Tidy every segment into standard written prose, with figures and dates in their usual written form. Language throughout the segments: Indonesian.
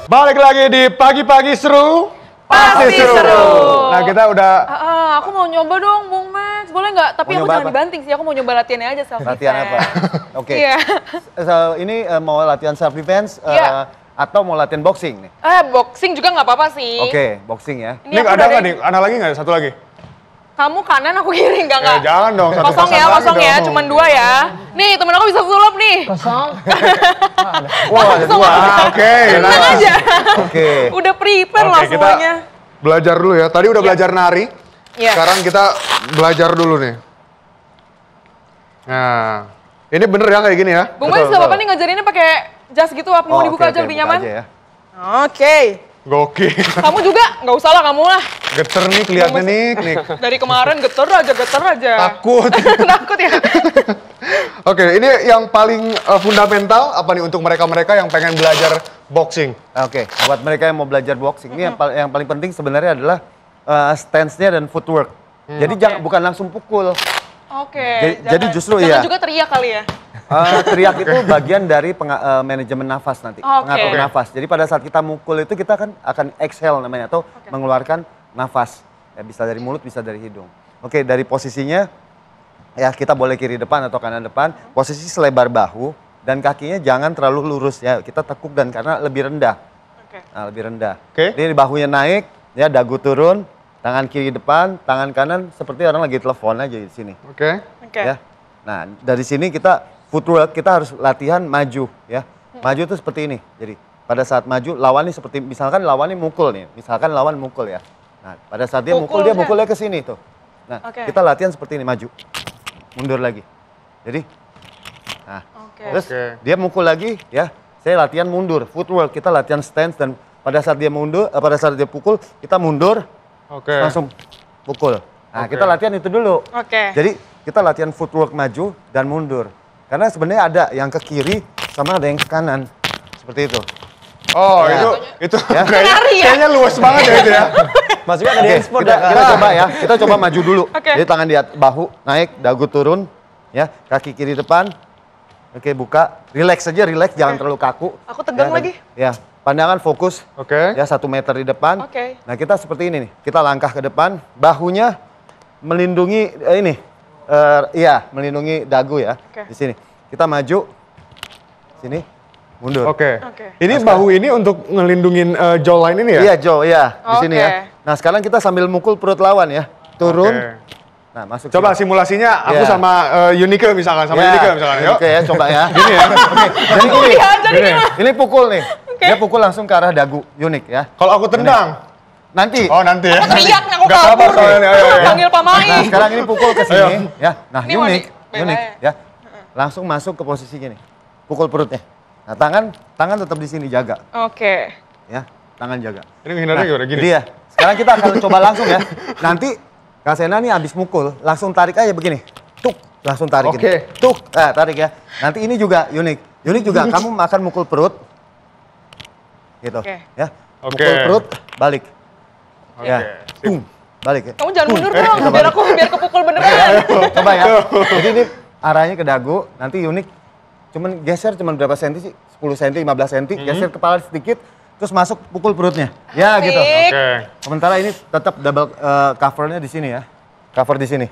Balik lagi di pagi-pagi seru. Pasti seru. Nah kita udah. Aku mau nyoba dong, Bung Max. Boleh nggak? Tapi Mau aku nyoba jangan apa? dibanting sih. Aku mau nyoba latihannya aja self defense. Latihan apa? Oke. Iya. So, ini mau latihan self defense Iya. atau mau latihan boxing nih? Boxing juga nggak apa-apa sih. Oke, boxing ya. Ini Nih aku ada dari- nggak nih? Ada lagi nggak? Satu lagi. Kamu kanan, aku kiri. Enggak. Jangan dong. Satu Kosong pasang ya, lagi kosong ya. dong. Cuman 2 ya. Nih, temen aku bisa sulap nih. Kosong. Wah, ada dua. Oke. Tenang aja. Oke. Udah prepare lah Oke, kita semuanya. belajar dulu ya. Tadi udah belajar nari. Iya. Sekarang kita belajar dulu nih. Nah, ini bener ya kayak gini ya? Bung Max, Betul, nggak apa-apa betul. nih ngajarinnya pakai jas gitu, apa mau dibuka aja lebih nyaman? Buka aja ya. Oke. Gokil. Kamu juga? Nggak usah lah, kamu lah. Geter nih kelihatannya nih. Dari kemarin geter aja. Takut. Takut ya? Oke, ini yang paling fundamental apa nih untuk mereka-mereka yang pengen belajar boxing? Oke, buat mereka yang mau belajar boxing ini yang paling penting sebenarnya adalah stance-nya dan footwork. Jadi bukan langsung pukul. Oke. Jadi justru jangan iya. juga teriak kali ya? Teriak itu bagian dari manajemen nafas nanti, Oke. pengatur nafas. Jadi pada saat kita mukul itu kita kan akan exhale namanya atau mengeluarkan nafas. Ya, bisa dari mulut, bisa dari hidung. Oke, dari posisinya ya kita boleh kiri depan atau kanan depan. Posisi selebar bahu dan kakinya jangan terlalu lurus ya. Kita tekuk dan karena lebih rendah. Oke. Nah, lebih rendah. Oke. Jadi bahunya naik, ya dagu turun, tangan kiri depan, tangan kanan seperti orang lagi telepon aja di sini. Oke. Oke. Ya. Nah, dari sini kita footwork kita harus latihan maju ya. Maju itu seperti ini. Jadi pada saat maju lawan ini seperti misalkan lawan ini mukul nih. Misalkan lawan mukul ya. Nah, pada saat dia mukul dia mukulnya ke sini tuh. Nah, kita latihan seperti ini maju. Mundur lagi. Jadi nah, terus dia mukul lagi ya. Saya latihan mundur, footwork. Kita latihan stance dan pada saat dia mundur, pada saat dia pukul, kita mundur. Oke. Langsung pukul. Nah, kita latihan itu dulu. Oke. Jadi kita latihan footwork maju dan mundur. Karena sebenarnya ada yang ke kiri sama ada yang ke kanan. Seperti itu. Oh, Ya. itu Ya. kayaknya luas banget ya itu ya. Maksudnya ada Oke, sport kita coba ya. Kita coba maju dulu. Oke. Jadi tangan di bahu naik, dagu turun, ya. Kaki kiri depan. Oke, buka. Relax saja, relax, jangan terlalu kaku. Aku tegang Ya, lagi. Ya, pandangan fokus. Oke. Ya, 1 meter di depan. Oke. Nah, kita seperti ini nih. Kita langkah ke depan, bahunya melindungi melindungi dagu ya. Oke. Di sini. Kita maju. Sini. Mundur. Oke. Oke. Ini bahu ini untuk ngelindungin jawline ini ya? Iya, Jo, ya. Di sini Oke. ya. Nah, sekarang kita sambil mukul perut lawan ya. Turun. Oke. Nah, masuk Coba sini. simulasinya aku Iya. sama Yunike misalkan, sama Yunike misalkan. Yuk. Oke ya, coba ya. Gini ya. Oke, jadi gini. Jadi Gini. Ini pukul nih. Dia pukul langsung ke arah dagu, unik ya. Kalau aku tendang. Nanti. Oh, nanti ya. Teriak, aku Nggak sabar kabur. soalnya. Ayo, ayo. Panggil Pak Mai. Nah, sekarang ini pukul ke sini ya. Nah, Ini mau unik, di- unik bye-bye. ya. Langsung masuk ke posisi gini. Pukul perutnya. Nah, tangan tetap di sini jaga Oke. ya. Tangan jaga. Ini menghindarnya gimana? Gini. Jadi ya, sekarang kita akan coba langsung ya. Nanti Kak Sena nih habis mukul, langsung tarik aja begini. Tuk, langsung tarik Oke. gini. Tuk, tarik ya. Nanti ini juga unik. Unik juga kamu makan mukul perut. Gitu. Oke. Ya. Oke. Mukul perut, balik. Oke. Ya. Tung, balik ya. Kamu jangan mundur dong, biar kepukul beneran. Coba ya. Jadi ini arahnya ke dagu, nanti unik. Geser berapa senti sih? 10 senti, 15 senti, geser kepala sedikit, terus masuk pukul perutnya. Ya gitu. Asik. Oke. Sementara ini tetap double covernya di sini ya. Cover di sini.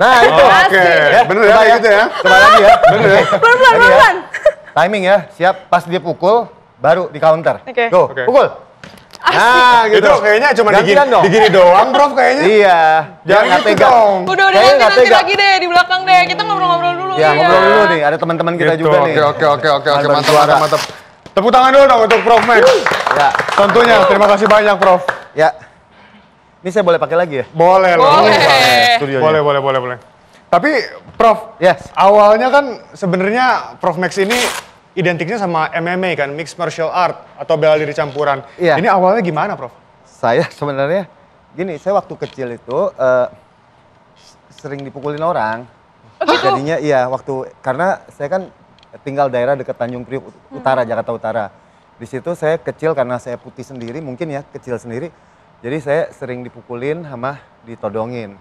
Nah itu. Oke. Ya, Bener ya coba kayak gitu ya. Coba lagi ya. Bener ya. Pelan-pelan, Lagi ya. pelan-pelan. Timing ya, siap. Pas dia pukul, baru di counter. Oke. Go, Oke. pukul. Nah gitu. Itu kayaknya cuma Gantian dong. digini doang, Prof kayaknya. Iya. Jangan nggak gitu tega. dong. Udah Kayaknya nggak nanti tega. lagi deh di belakang deh. Kita ngobrol-ngobrol dulu. Ya ngobrol dulu nih, ada teman-teman kita Gitu, juga nih. Oke, Bahan mantap, suara. mantap. Tepuk tangan dulu dong untuk Prof Max. Ya, Tentunya, terima kasih banyak Prof. ya. Ini saya boleh pakai lagi ya? Boleh loh. Boleh. Studionya. Boleh. Tapi Prof, Yes. awalnya kan sebenarnya Prof Max ini identiknya sama MMA kan, Mixed Martial Art atau bela diri campuran. Iya. Ini awalnya gimana Prof? Saya sebenarnya gini, saya waktu kecil itu sering dipukulin orang. Jadinya iya karena saya kan tinggal daerah dekat Tanjung Priok Utara, Jakarta Utara. Di situ saya kecil karena saya putih sendiri, mungkin ya kecil sendiri. Jadi saya sering dipukulin sama ditodongin.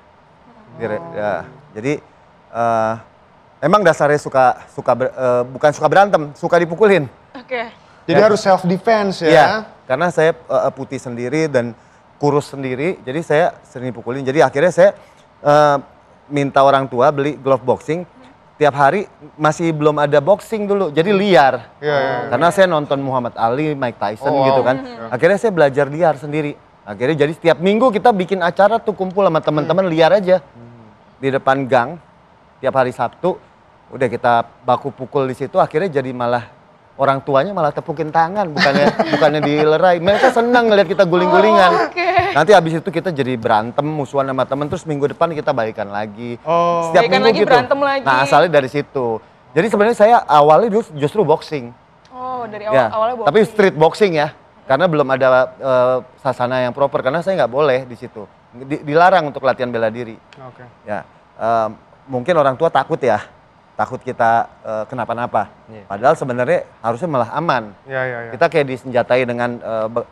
Ya, jadi emang dasarnya bukan suka berantem, suka dipukulin. Oke. Jadi harus self defense ya. Iya, karena saya putih sendiri dan kurus sendiri, jadi saya sering dipukulin. Jadi akhirnya saya minta orang tua beli glove boxing. Tiap hari masih belum ada boxing dulu, jadi liar. Iya. Karena saya nonton Muhammad Ali, Mike Tyson Oh, gitu wow. kan. Akhirnya saya belajar liar sendiri. Akhirnya jadi setiap minggu kita bikin acara tuh kumpul sama teman-teman liar aja. Di depan gang, tiap hari Sabtu. Udah kita baku pukul di situ, akhirnya jadi malah orang tuanya malah tepukin tangan, bukannya dilerai. Mereka senang ngeliat kita guling-gulingan. Nanti habis itu kita jadi berantem, musuhan sama temen, terus minggu depan kita baikan lagi. Setiap Baikan minggu lagi, gitu. berantem lagi. Nah, asalnya dari situ. Jadi sebenarnya saya awalnya justru boxing. Oh, dari Ya, awalnya boxing. tapi street boxing ya. Karena belum ada sasana yang proper, karena saya nggak boleh di situ. Dilarang untuk latihan bela diri. Oke. Ya, mungkin orang tua takut ya, takut kita kenapa-napa. Padahal sebenarnya harusnya malah aman. Iya. Kita kayak disenjatai dengan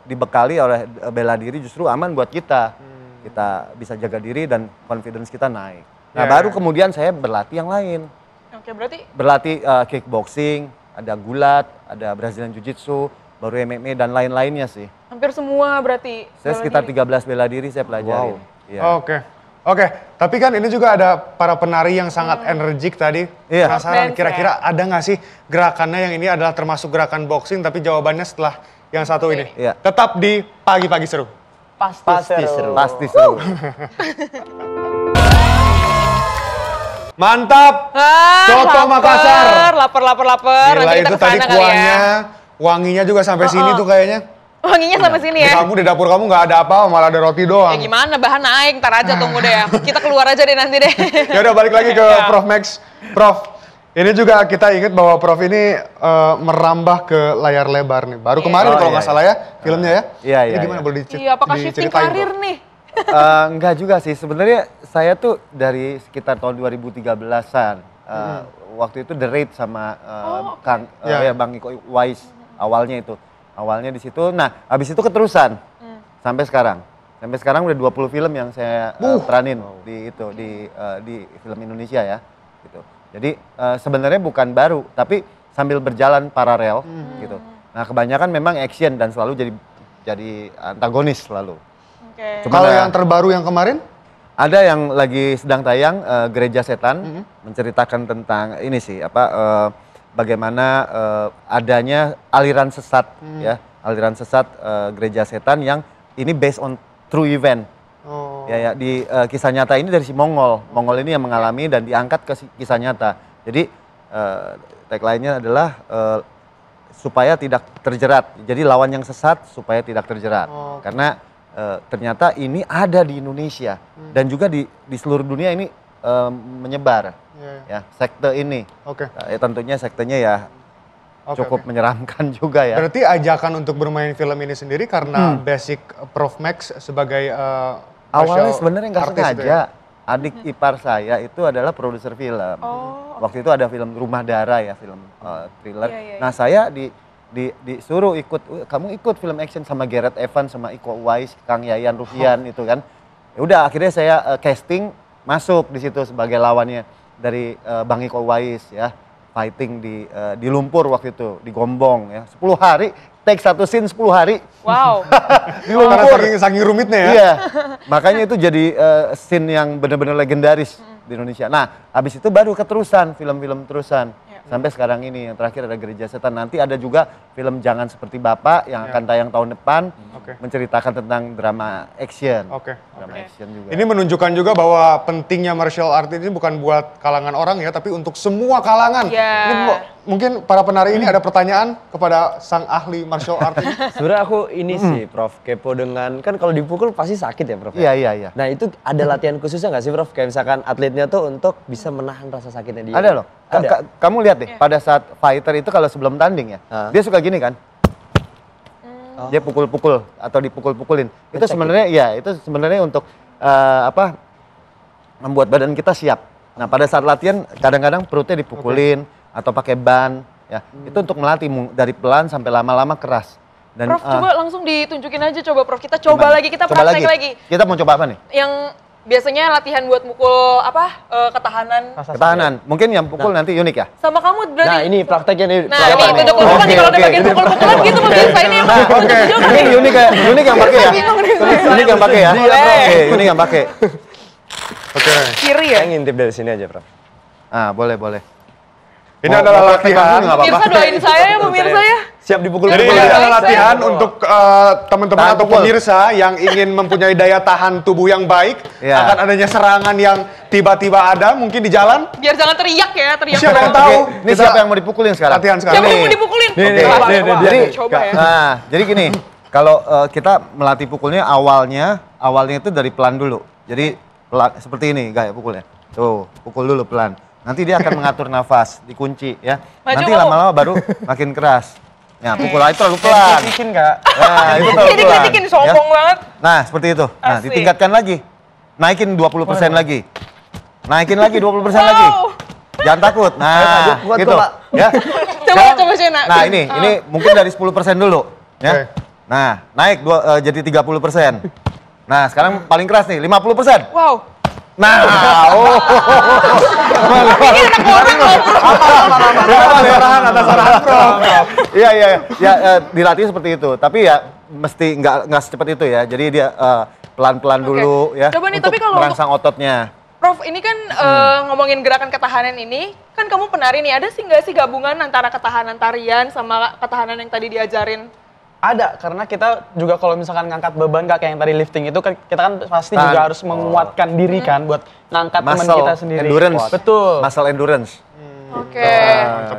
dibekali oleh bela diri justru aman buat kita. Kita bisa jaga diri dan confidence kita naik. Nah, Ya, baru ya. kemudian saya berlatih yang lain. Oke, berarti Berlatih kickboxing, ada gulat, ada Brazilian Jiu-Jitsu, baru MMA dan lain-lainnya sih. hampir semua berarti. Saya bela sekitar diri. 13 bela diri saya pelajarin. Iya. Oke, tapi kan ini juga ada para penari yang sangat energik tadi. Iya. Penasaran Dance, kira-kira ada nggak sih gerakannya yang ini adalah termasuk gerakan boxing, tapi jawabannya setelah yang satu ini. Iya. Tetap di Pagi-Pagi Seru. Pasti seru. Pasti seru. Mantap! Soto Makassar. Lapar. Gila, Nanti kita itu tadi kesana kali kuahnya, ya. wanginya juga sampai sini tuh kayaknya. Wanginya sampai sini Di ya. kamu di dapur kamu nggak ada apa, malah ada roti doang. Ya gimana, bahan naik, ntar aja tunggu deh ya. Kita keluar aja deh nanti deh. Ya udah balik lagi ke Ya. Prof Max. Prof, ini juga kita ingat bahwa Prof ini merambah ke layar lebar nih. Baru kemarin Oh, kalau iya, nggak salah ya filmnya ya. Iya, Ini iya, gimana iya. boleh Iya, apakah shifting diceritain, karir Prof? nih? Enggak juga sih, sebenarnya saya tuh dari sekitar tahun 2013-an. Waktu itu The Raid sama Kang Ya. Bang Iko Wais awalnya itu. Awalnya di situ. Nah, habis itu keterusan sampai sekarang. Sampai sekarang udah 20 film yang saya peranin di itu di film Indonesia ya, gitu. Jadi sebenarnya bukan baru, tapi sambil berjalan paralel gitu. Nah, kebanyakan memang action dan selalu jadi antagonis selalu. Oke. Cuma Kalau yang terbaru yang kemarin? Ada yang lagi sedang tayang Gereja Setan menceritakan tentang ini sih bagaimana adanya aliran sesat ya, aliran sesat Gereja Setan yang ini based on true event. Oh. Ya di kisah nyata ini dari si Mongol. Mongol ini yang mengalami dan diangkat ke kisah nyata. Jadi tagline-nya adalah supaya tidak terjerat. Jadi lawan yang sesat supaya tidak terjerat. Karena ternyata ini ada di Indonesia dan juga di seluruh dunia ini menyebar. Ya, sekte ini. Oke. Ya, tentunya sektenya ya cukup menyeramkan juga ya. Berarti ajakan untuk bermain film ini sendiri karena basic Prof Max sebagai Awalnya martial sebenarnya nggak artist sengaja. gitu ya? Adik ipar saya itu adalah produser film. Waktu itu ada film Rumah Darah ya, film thriller. Iya, iya, Nah saya disuruh ikut, kamu ikut film action sama Gareth Evans, sama Iko Uwais, Kang Yayan Ruhian itu kan. Ya udah akhirnya saya casting masuk di situ sebagai lawannya dari Bang Iko Uwais ya. Fighting di lumpur waktu itu, di Gombong ya. 10 hari, take satu scene 10 hari. Wow. Di Karena lumpur. saking rumitnya ya. Iya, makanya itu jadi scene yang benar-benar legendaris di Indonesia. Nah, habis itu baru keterusan, film-film terusan. Sampai sekarang ini, yang terakhir ada Gereja Setan. Nanti ada juga film Jangan Seperti Bapak yang akan tayang tahun depan. Oke. Menceritakan tentang drama action. Oke. Drama action juga. Ini menunjukkan juga bahwa pentingnya martial art ini bukan buat kalangan orang ya, tapi untuk semua kalangan. Iya. Ini mungkin para penari ini ada pertanyaan kepada sang ahli martial art ini. Sebenarnya aku ini sih, Prof, kepo dengan, kan kalau dipukul pasti sakit ya, Prof? Iya, iya, iya. Nah itu ada latihan khususnya nggak sih, Prof? Kayak misalkan atletnya tuh untuk bisa menahan rasa sakitnya dia. Ada loh. Ada. Kamu lihat deh, pada saat fighter itu kalau sebelum tanding ya, dia suka gini kan. Dia pukul-pukul atau dipukul-pukulin. Itu sebenarnya ya, itu sebenarnya untuk membuat badan kita siap. Nah, pada saat latihan kadang-kadang perutnya dipukulin atau pakai ban ya. Itu untuk melatih dari pelan sampai lama-lama keras. Dan Prof, coba langsung ditunjukin aja coba Prof. Kita coba gimana? lagi, kita Coba praktek lagi. Kita mau coba apa nih? Yang biasanya latihan buat mukul ketahanan. Ketahanan. Mungkin yang pukul nanti unik ya? Sama kamu berarti. Nah ini prakteknya nih. Nah, ini tunjuk-tunjukkan nih kalau ada bagian pukul-pukulan gitu pemirsa ini. Ini unik yang pakai ya? Unik yang pakai ya? Oke, unik yang pakai. Oke. Kiri ya? Saya ngintip dari sini aja, Prof. Ah, boleh. Ini adalah latihan. Pemirsa doain saya ya pemirsa ya. Siap dipukul. Jadi ini Baik, adalah baik, latihan saya. untuk teman-teman Tahan atau pukul. pemirsa yang ingin mempunyai daya tahan tubuh yang baik Ya. akan adanya serangan yang tiba-tiba ada mungkin di jalan. Biar jangan teriak ya, teriak. Siapa yang doang. tahu? Ini siapa yang mau dipukulin sekarang? Latihan sekarang. Siapa yang mau dipukulin? Oke. Jadi coba ya. Nah, jadi gini, kalau kita melatih pukulnya awalnya itu dari pelan dulu. Jadi seperti ini gaya pukulnya. Tuh, pukul dulu pelan. Nanti dia akan mengatur nafas, dikunci ya. Maju Nanti kamu. lama-lama baru makin keras. Nah, pukul aja terlalu pelan. Bikin nggak? Nah, itu terlalu Ini pelan. kritikin sombong banget. Nah, seperti itu. Nah, Asik. ditingkatkan lagi. Naikin 20% lagi. Naikin lagi 20% lagi. Jangan takut. Nah, kuat, gitu. Pak. Ya. Coba Shena. Nah, ini mungkin dari 10% dulu, ya. Oke. Nah, naik jadi 30%. Nah, sekarang paling keras nih, 50%. Wow. Nah, Ini anak orang loh. Arahan atas arahan Prof. Iya, dilatih seperti itu. Tapi ya mesti nggak secepat itu ya. Jadi dia pelan-pelan dulu ya. Coba nih, untuk tapi kalau merangsang ototnya. Prof, ini kan ngomongin gerakan ketahanan ini, kan kamu penari nih, ada sih nggak sih gabungan antara ketahanan tarian sama ketahanan yang tadi diajarin? Ada, karena kita juga kalau misalkan ngangkat beban kayak yang tadi lifting itu kan kita kan pasti Tahan. juga harus menguatkan diri kan buat ngangkat teman Muscle kita sendiri. endurance. Betul. Muscle endurance. Oke.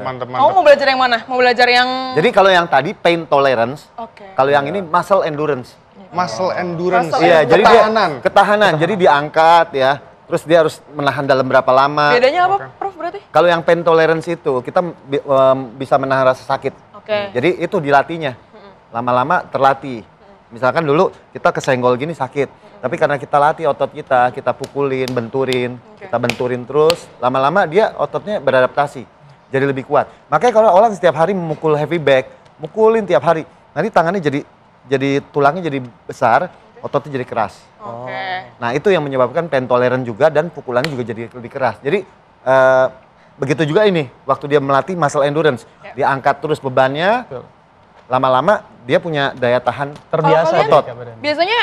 Mantap. Kamu mau belajar yang mana? Mau belajar yang... Jadi kalau yang tadi pain tolerance, Oke. kalau yang ini muscle endurance. Muscle endurance. Muscle Iya, jadi dia ketahanan. ketahanan. Jadi diangkat ya. Terus dia harus menahan dalam berapa lama. Bedanya apa, Prof, berarti? Kalau yang pain tolerance itu kita bisa menahan rasa sakit. Oke. Jadi itu dilatihnya. Lama-lama terlatih. Misalkan dulu kita kesenggol gini sakit. Tapi karena kita latih otot kita pukulin, benturin, kita benturin terus. Lama-lama dia ototnya beradaptasi. Jadi lebih kuat. Makanya kalau orang setiap hari memukul heavy bag, mukulin tiap hari. Nanti tangannya jadi tulangnya jadi besar, ototnya jadi keras. Oke. Nah itu yang menyebabkan pain tolerant juga dan pukulannya juga jadi lebih keras. Jadi begitu juga ini, waktu dia melatih muscle endurance. Dia angkat terus bebannya, lama-lama dia punya daya tahan Terbiasa Kalau otot. kalian, Biasanya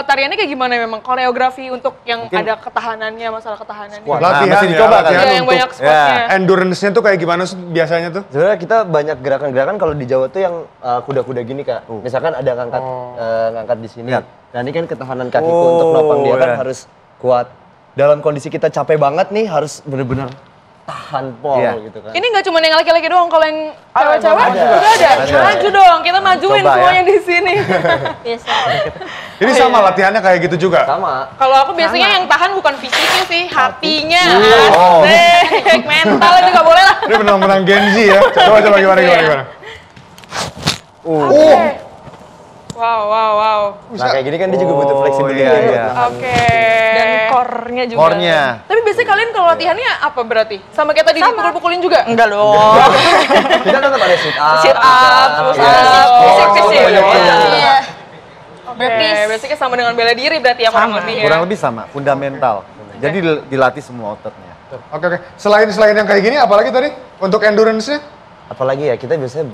tariannya kayak gimana memang? Koreografi untuk yang Mungkin- ada ketahanannya, masalah ketahanannya. Squat. Latihan Nah, mesti ya, dicoba kan? latihan Iya, yang banyak squatnya. Endurance-nya tuh kayak gimana sih biasanya tuh? Sebenarnya kita banyak gerakan-gerakan kalau di Jawa tuh yang kuda-kuda gini Kak. Misalkan ada ngangkat di sini. Lihat. Nah ini kan ketahanan kakiku untuk nopang dia kan ya. harus kuat. Dalam kondisi kita capek banget nih harus bener-bener tahan pol Iya. gitu kan. Ini nggak cuma yang laki-laki doang, kalau yang cewek-cewek ada. juga ada. Ada. Maju dong, kita majuin Coba ya. semuanya di sini. Biasa. Ini sama latihannya kayak gitu juga? Sama. Kalau aku biasanya yang tahan bukan fisiknya sih, hatinya. Oh. Asik, mental itu nggak boleh lah. Ini menang-menang Gen Z ya. Coba gimana. Wow. Nah kayak gini kan dia juga butuh fleksibilitas. iya. Oke. Dan core-nya juga. Core-nya. Tapi biasanya kalian kalau latihannya apa berarti? Sama kayak tadi dipukul-pukulin juga? Enggak dong. Kita tetap ada sit up. Sit up, push up, Fisik-fisik. Iya. Oke, basicnya sama dengan bela diri berarti ya kurang lebih ya? Kurang lebih sama, fundamental. Jadi dilatih semua ototnya. Oke. Selain yang kayak gini, apalagi tadi untuk endurance-nya? Apalagi ya kita biasanya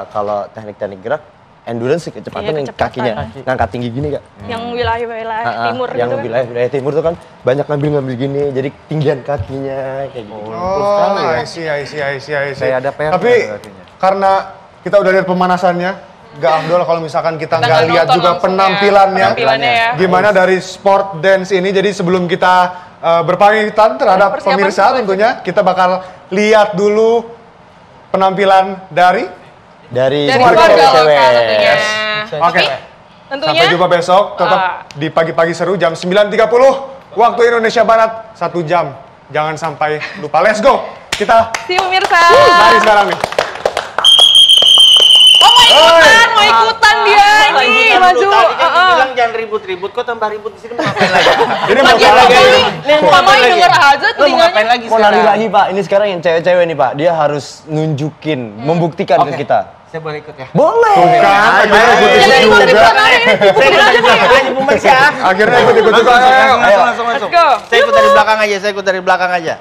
kalau teknik-teknik gerak endurance sih kecepatan Iya, yang kecepatan. kakinya ngangkat tinggi gini Kak. Yang wilayah-wilayah timur yang gitu kan. wilayah timur tuh kan banyak ngambil gini jadi tinggian kakinya kayak gitu. Oh, I see. Kayak ada PR-nya Tapi berarti. karena kita udah lihat pemanasannya, gak afdol kalau misalkan kita nggak nggak lihat nonton juga langsung ya. penampilannya. Penampilannya ya. Gimana dari sport dance ini. Jadi sebelum kita berpamitan terhadap Persiapan pemirsa dulu tentunya, kita bakal lihat dulu penampilan dari. Dari keluarga cewek. lokal tentunya. Oke. Tapi tentunya Sampai jumpa besok, tetap di pagi-pagi seru jam 9.30 waktu Indonesia Barat, 1 jam. Jangan sampai lupa, let's go. Kita see you pemirsa. lari sekarang nih. Oh my mau ikutan dia ini maju. Bilang jangan ribut-ribut, kok tambah ribut di sini mau ngapain lagi? Ini mau Lagian apa lagi? Mama denger aja Lu mau ngapain telinganya. lagi Mau lari sekarang? lagi Pak, ini sekarang yang cewek-cewek nih Pak, dia harus nunjukin, membuktikan ke kita. Saya boleh ikut ya? Boleh. Kan, akhirnya ikut-ikut Jangan juga. ikutan Saya ikut dari belakang aja, Bu Max ya. Akhirnya ikut-ikut juga. Langsung, Let's go. Saya ikut dari belakang aja, saya ikut dari belakang aja.